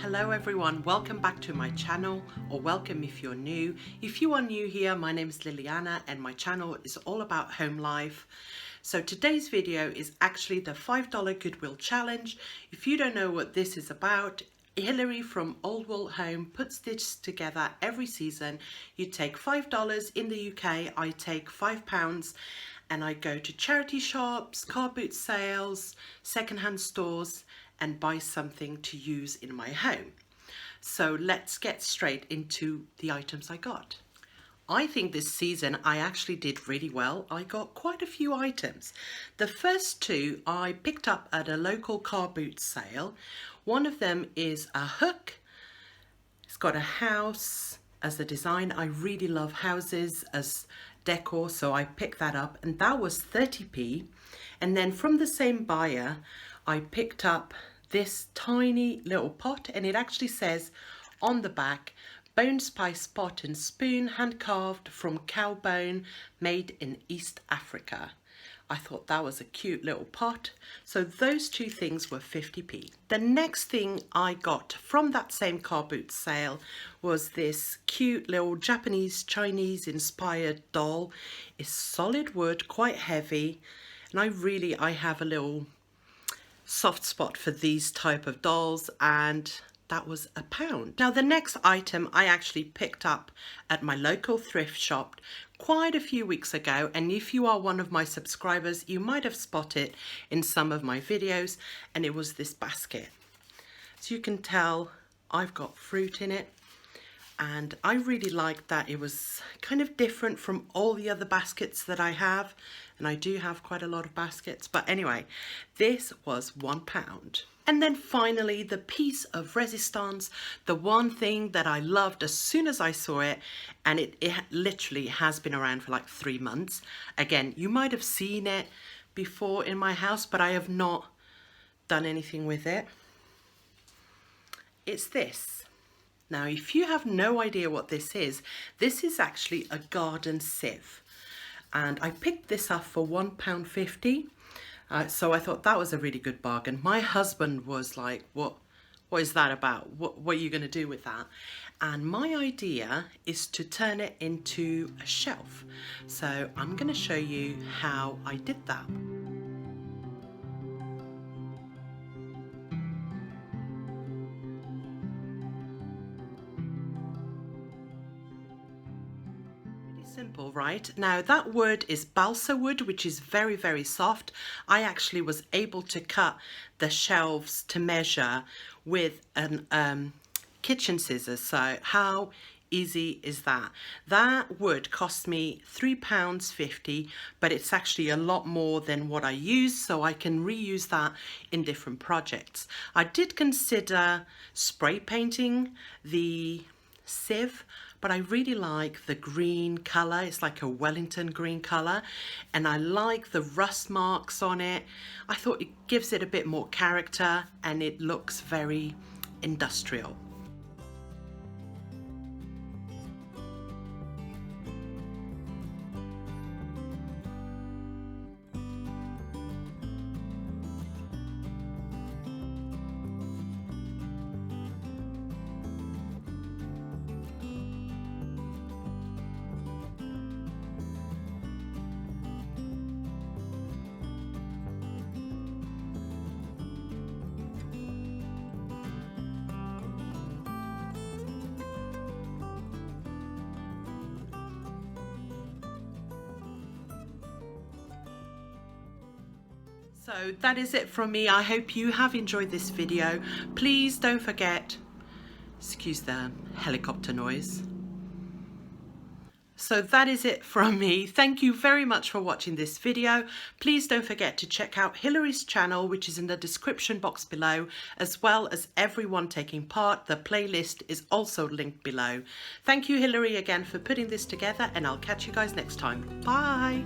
Hello everyone, welcome back to my channel, or welcome if you're new. If you are new here, my name is Liliana and my channel is all about home life. So today's video is actually the $5 Goodwill Challenge. If you don't know what this is about, Hilary from Old World Home puts this together every season. You take $5 in the UK, I take £5, and I go to charity shops, car boot sales, secondhand stores, and buy something to use in my home. So let's get straight into the items I got. I think this season I actually did really well. I got quite a few items. The first two I picked up at a local car boot sale. One of them is a hook. It's got a house as a design. I really love houses as decor, so I picked that up, and that was 30p. And then from the same buyer I picked up this tiny little pot, and it actually says on the back, bone spice pot and spoon, hand carved from cow bone, made in East Africa. I thought that was a cute little pot. So those two things were 50p. The next thing I got from that same car boot sale was this cute little Japanese Chinese inspired doll. It's solid wood, quite heavy, and I have a little soft spot for these type of dolls, and that was £1. Now the next item I actually picked up at my local thrift shop quite a few weeks ago, and if you are one of my subscribers you might have spotted in some of my videos, and it was this basket. As you can tell, I've got fruit in it, and I really liked that it was kind of different from all the other baskets that I have, and I do have quite a lot of baskets, but anyway, this was £1. And then finally, the piece of resistance, the one thing that I loved as soon as I saw it, and it literally has been around for like 3 months. Again, you might have seen it before in my house, but I have not done anything with it. It's this. Now, if you have no idea what this is actually a garden sieve. And I picked this up for £1.50. So I thought that was a really good bargain. My husband was like, what is that about? What are you going to do with that? And my idea is to turn it into a shelf. So I'm going to show you how I did that. Simple, right? Now that wood is balsa wood, which is very, very soft. I actually was able to cut the shelves to measure with an kitchen scissors. So how easy is that? That wood cost me £3.50, but it's actually a lot more than what I use, so I can reuse that in different projects. I did consider spray painting the sieve, but I really like the green colour. It's like a Wellington green colour, and I like the rust marks on it. I thought it gives it a bit more character, and it looks very industrial. So that is it from me. I hope you have enjoyed this video. Please don't forget, excuse the helicopter noise. So that is it from me. Thank you very much for watching this video. Please don't forget to check out Hilary's channel, which is in the description box below, as well as everyone taking part. The playlist is also linked below. Thank you, Hilary, again for putting this together, and I'll catch you guys next time. Bye.